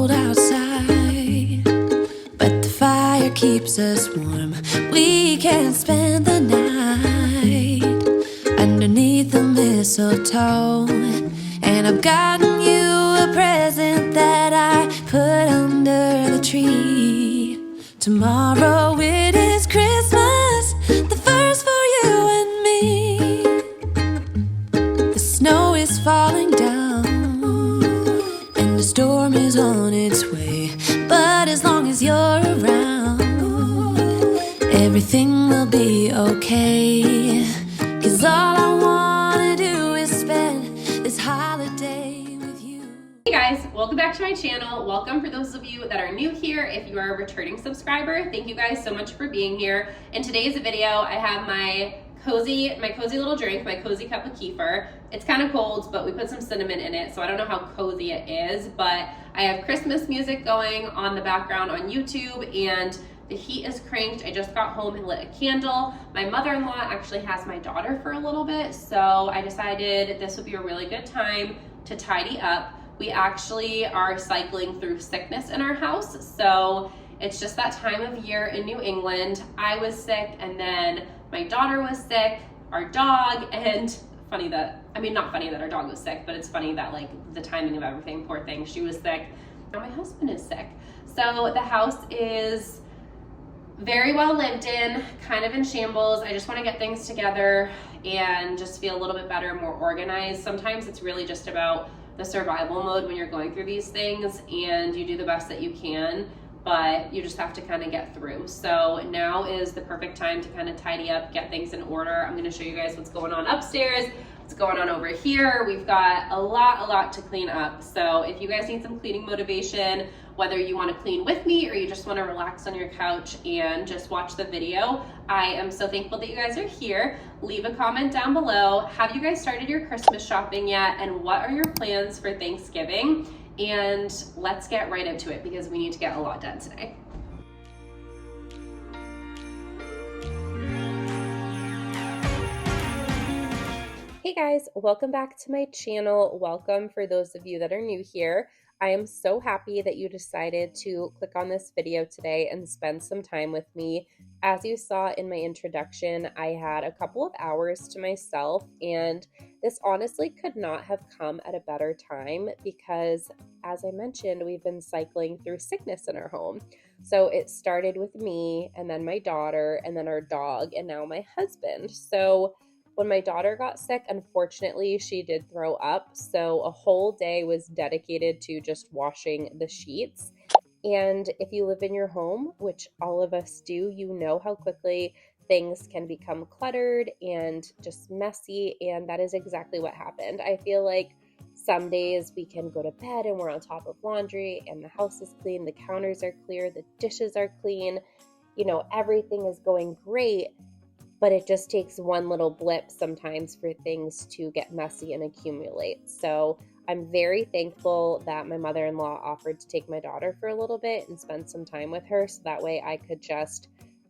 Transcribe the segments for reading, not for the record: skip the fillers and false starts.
cold outside, but the fire keeps us warm. We can spend the night underneath the mistletoe. And I've gotten you a present that I put under the tree. Tomorrow it is Christmas, the first for you and me. The snow is falling down and the storm is on its way. But as long as you're around, everything will be okay. 'Cause all I wanna do is spend this holiday with you. Hey guys, welcome back to my channel. Welcome for those of you that are new here. If you are a returning subscriber, thank you guys so much for being here. In today's video, I have my cozy little drink, my cozy cup of kefir. It's kind of cold, but we put some cinnamon in it, so I don't know how cozy it is, but I have Christmas music going on the background on YouTube, and the heat is cranked. I just got home and lit a candle. My mother-in-law actually has my daughter for a little bit, so I decided this would be a really good time to tidy up. We actually are cycling through sickness in our house, so it's just that time of year in New England. I was sick, and then my daughter was sick, our dog, and not funny that our dog was sick, but it's funny that like the timing of everything, poor thing, she was sick. Now my husband is sick. So the house is very well lived in, kind of in shambles. I just want to get things together and just feel a little bit better, more organized. Sometimes it's really just about the survival mode when you're going through these things, and you do the best that you can, but you just have to kind of get through. So now is the perfect time to kind of tidy up, get things in order. I'm going to show you guys what's going on upstairs, what's going on over here. We've got a lot to clean up. So if you guys need some cleaning motivation, whether you want to clean with me or you just want to relax on your couch and just watch the video, I am so thankful that you guys are here. Leave a comment down below. Have you guys started your Christmas shopping yet? And what are your plans for Thanksgiving? And let's get right into it because we need to get a lot done today. Hey guys, welcome back to my channel. Welcome for those of you that are new here. I am so happy that you decided to click on this video today and spend some time with me. As you saw in my introduction, I had a couple of hours to myself, and this honestly could not have come at a better time because, as I mentioned, we've been cycling through sickness in our home. So it started with me, and then my daughter, and then our dog, and now my husband. So when my daughter got sick, unfortunately, she did throw up, so a whole day was dedicated to just washing the sheets. And if you live in your home, which all of us do, you know how quickly things can become cluttered and just messy, and that is exactly what happened. I feel like some days we can go to bed and we're on top of laundry and the house is clean, the counters are clear, the dishes are clean, everything is going great. But it just takes one little blip sometimes for things to get messy and accumulate. So I'm very thankful that my mother-in-law offered to take my daughter for a little bit and spend some time with her, so that way I could just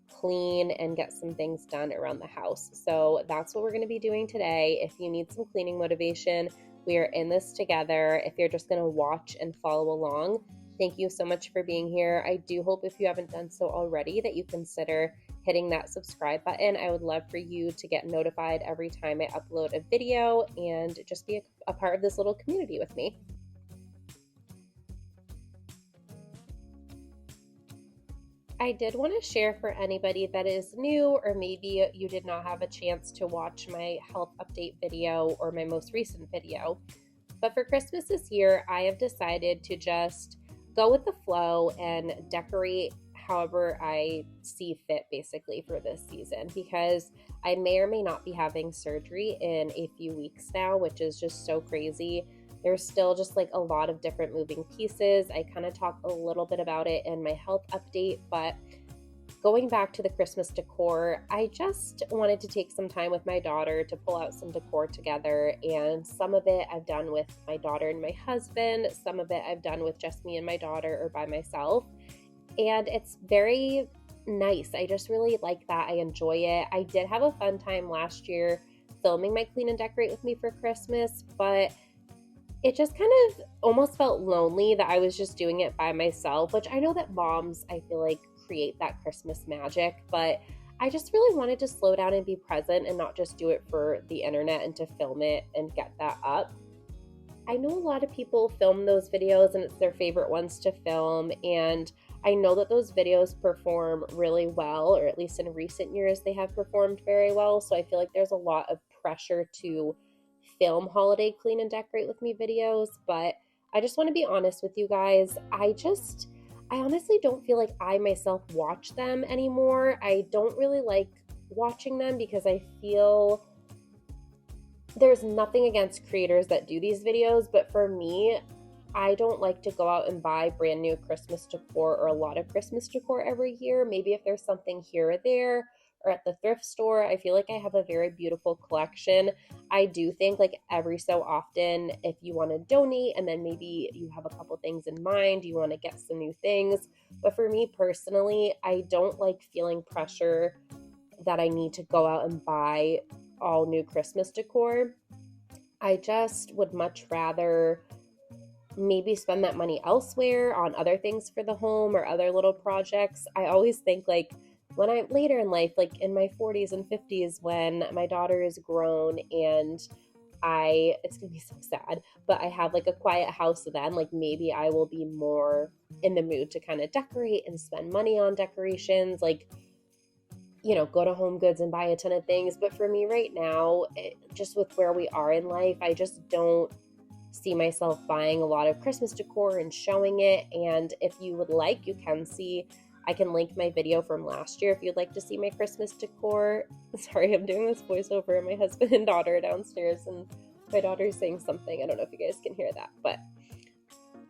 clean and get some things done around the house. So that's what we're going to be doing today. If you need some cleaning motivation, we are in this together. If you're just going to watch and follow along, thank you so much for being here. I do hope, if you haven't done so already, that you consider hitting that subscribe button. I would love for you to get notified every time I upload a video and just be a part of this little community with me. I did want to share for anybody that is new, or maybe you did not have a chance to watch my health update video or my most recent video, but for Christmas this year, I have decided to just go with the flow and decorate however I see fit, basically, for this season, because I may or may not be having surgery in a few weeks now, which is just so crazy. There's still just like a lot of different moving pieces. I kind of talk a little bit about it in my health update, but going back to the Christmas decor, I just wanted to take some time with my daughter to pull out some decor together, and some of it I've done with my daughter and my husband, some of it I've done with just me and my daughter or by myself. And it's very nice. I just really like that. I enjoy it. I did have a fun time last year filming my Clean and Decorate with Me for Christmas, but it just kind of almost felt lonely that I was just doing it by myself, which I know that moms, I feel like, create that Christmas magic, but I just really wanted to slow down and be present and not just do it for the internet and to film it and get that up. I know a lot of people film those videos and it's their favorite ones to film. And I know that those videos perform really well, or at least in recent years, they have performed very well. So I feel like there's a lot of pressure to film holiday clean and decorate with me videos. But I just want to be honest with you guys. I honestly don't feel like I myself watch them anymore. I don't really like watching them because I feel there's nothing against creators that do these videos, but for me, I don't like to go out and buy brand new Christmas decor or a lot of Christmas decor every year. Maybe if there's something here or there or at the thrift store, I feel like I have a very beautiful collection. I do think like every so often, if you want to donate and then maybe you have a couple things in mind, you want to get some new things. But for me personally, I don't like feeling pressure that I need to go out and buy all new Christmas decor. I just would much rather maybe spend that money elsewhere on other things for the home or other little projects. I always think like when I'm later in life, like in my 40s and 50s, when my daughter is grown and it's gonna be so sad, but I have like a quiet house then, like maybe I will be more in the mood to kind of decorate and spend money on decorations. Like, go to Home Goods and buy a ton of things. But for me right now, just with where we are in life, I just don't see myself buying a lot of Christmas decor and showing it. And if you would like, you can see, I can link my video from last year if you'd like to see my Christmas decor. Sorry, I'm doing this voiceover and my husband and daughter are downstairs and my daughter's saying something. I don't know if you guys can hear that, but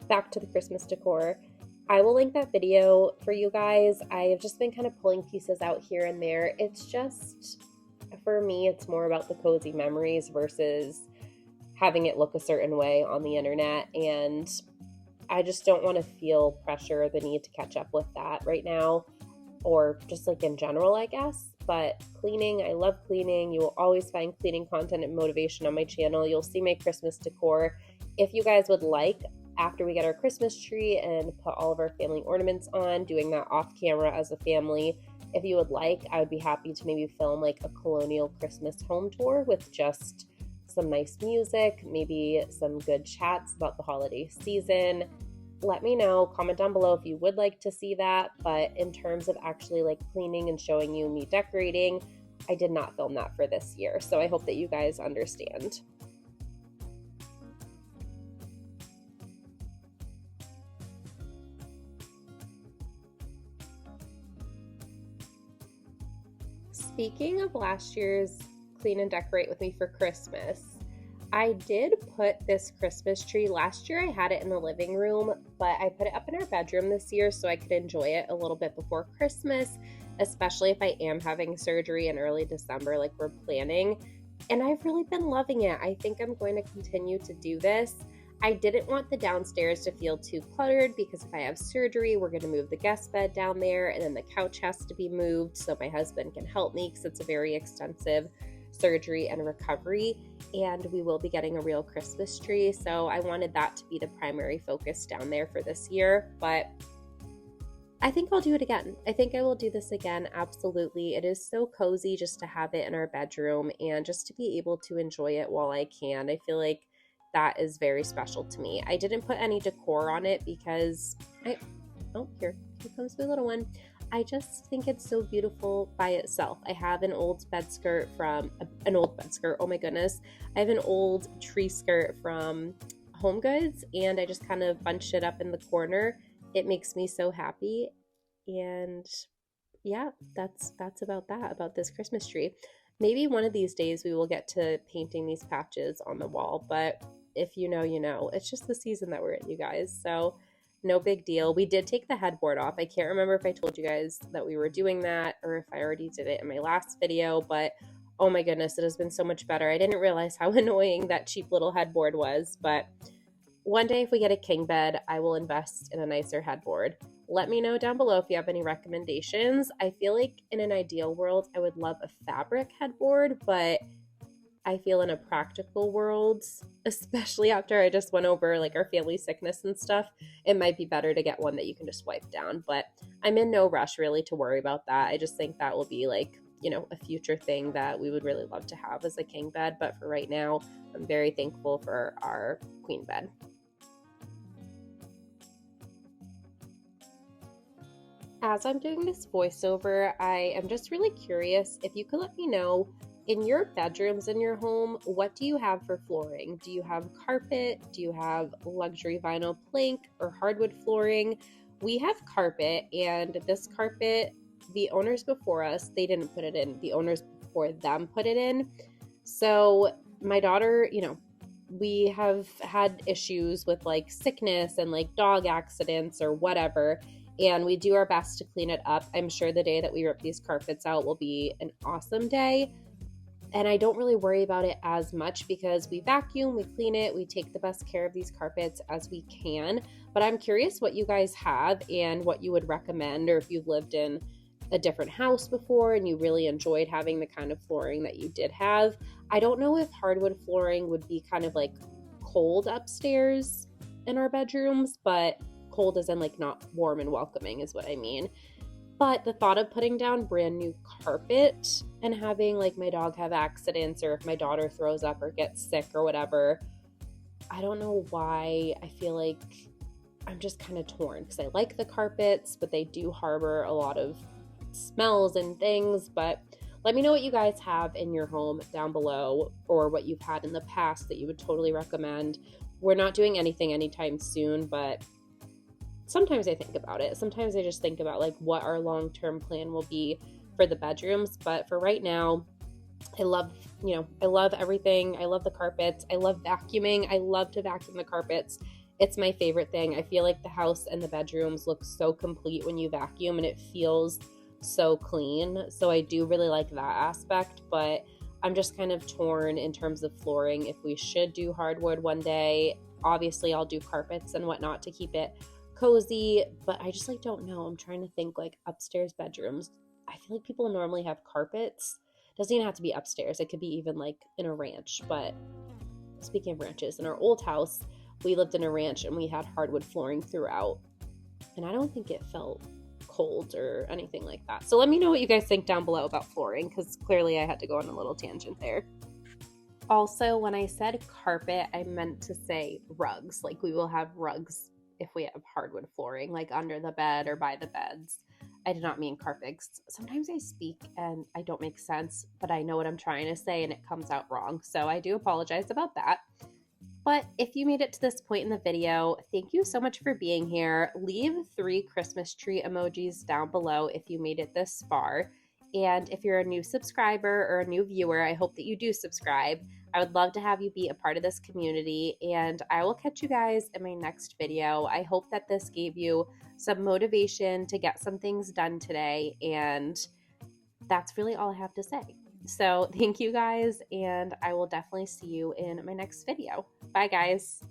back to the Christmas decor. I will link that video for you guys. I have just been kind of pulling pieces out here and there. It's just, for me, it's more about the cozy memories versus having it look a certain way on the internet. And I just don't want to feel pressure or the need to catch up with that right now, or just like in general, I guess. But cleaning, I love cleaning. You will always find cleaning content and motivation on my channel. You'll see my Christmas decor. If you guys would like, after we get our Christmas tree and put all of our family ornaments on, doing that off camera as a family, if you would like, I would be happy to maybe film like a colonial Christmas home tour with just some nice music, maybe some good chats about the holiday season. Let me know, comment down below if you would like to see that. But in terms of actually like cleaning and showing you me decorating, I did not film that for this year. So I hope that you guys understand. Speaking of last year's clean and decorate with me for Christmas, I did put this Christmas tree. Last year I had it in the living room, but I put it up in our bedroom this year so I could enjoy it a little bit before Christmas, especially if I am having surgery in early December like we're planning. And I've really been loving it. I think I'm going to continue to do this. I didn't want the downstairs to feel too cluttered because if I have surgery, we're going to move the guest bed down there and then the couch has to be moved so my husband can help me because it's a very extensive surgery and recovery, and we will be getting a real Christmas tree. So I wanted that to be the primary focus down there for this year, but I think I'll do it again. I think I will do this again. Absolutely. It is so cozy just to have it in our bedroom and just to be able to enjoy it while I can. I feel like that is very special to me. I didn't put any decor on it because here comes my little one. I just think it's so beautiful by itself. I have an old bed skirt. Oh my goodness. I have an old tree skirt from Home Goods and I just kind of bunched it up in the corner. It makes me so happy. And yeah, that's about this Christmas tree. Maybe one of these days we will get to painting these patches on the wall, but if you know, you know. It's just the season that we're in, you guys. So no big deal. We did take the headboard off. I can't remember if I told you guys that we were doing that or if I already did it in my last video, but oh my goodness, it has been so much better. I didn't realize how annoying that cheap little headboard was, but one day if we get a king bed, I will invest in a nicer headboard. Let me know down below if you have any recommendations. I feel like in an ideal world, I would love a fabric headboard, but I feel in a practical world, especially after I just went over like our family sickness and stuff, it might be better to get one that you can just wipe down. But I'm in no rush really to worry about that. I just think that will be like, a future thing that we would really love to have as a king bed. But for right now, I'm very thankful for our queen bed. As I'm doing this voiceover, I am just really curious if you could let me know in your bedrooms in your home, what do you have for flooring? Do you have carpet? Do you have luxury vinyl plank or hardwood flooring? We have carpet, and this carpet, the owners before us, they didn't put it in. The owners before them put it in. So my daughter, we have had issues with like sickness and like dog accidents or whatever, and we do our best to clean it up. I'm sure the day that we rip these carpets out will be an awesome day. And I don't really worry about it as much because we vacuum, we clean it, we take the best care of these carpets as we can. But I'm curious what you guys have and what you would recommend, or if you've lived in a different house before and you really enjoyed having the kind of flooring that you did have. I don't know if hardwood flooring would be kind of like cold upstairs in our bedrooms, but cold as in like not warm and welcoming is what I mean. But the thought of putting down brand new carpet and having like my dog have accidents, or if my daughter throws up or gets sick or whatever, I don't know why I feel like I'm just kind of torn, because I like the carpets, but they do harbor a lot of smells and things. But let me know what you guys have in your home down below, or what you've had in the past that you would totally recommend. We're not doing anything anytime soon, but sometimes I think about it. Sometimes I just think about like what our long-term plan will be for the bedrooms. But for right now, I love everything. I love the carpets. I love vacuuming. I love to vacuum the carpets. It's my favorite thing. I feel like the house and the bedrooms look so complete when you vacuum, and it feels so clean. So I do really like that aspect, but I'm just kind of torn in terms of flooring. If we should do hardwood one day, obviously I'll do carpets and whatnot to keep it cozy, but I just like don't know. I'm trying to think like upstairs bedrooms. I feel like people normally have carpets. It doesn't even have to be upstairs. It could be even like in a ranch. But speaking of ranches, in our old house, we lived in a ranch and we had hardwood flooring throughout. And I don't think it felt cold or anything like that. So let me know what you guys think down below about flooring, because clearly I had to go on a little tangent there. Also, when I said carpet, I meant to say rugs. Like we will have rugs if we have hardwood flooring, like under the bed or by the beds. I did not mean carpets. Sometimes I speak and I don't make sense, but I know what I'm trying to say and it comes out wrong. So I do apologize about that. But if you made it to this point in the video, thank you so much for being here. Leave 3 Christmas tree emojis down below if you made it this far. And if you're a new subscriber or a new viewer, I hope that you do subscribe. I would love to have you be a part of this community, and I will catch you guys in my next video. I hope that this gave you some motivation to get some things done today, and that's really all I have to say. So thank you guys, and I will definitely see you in my next video. Bye guys.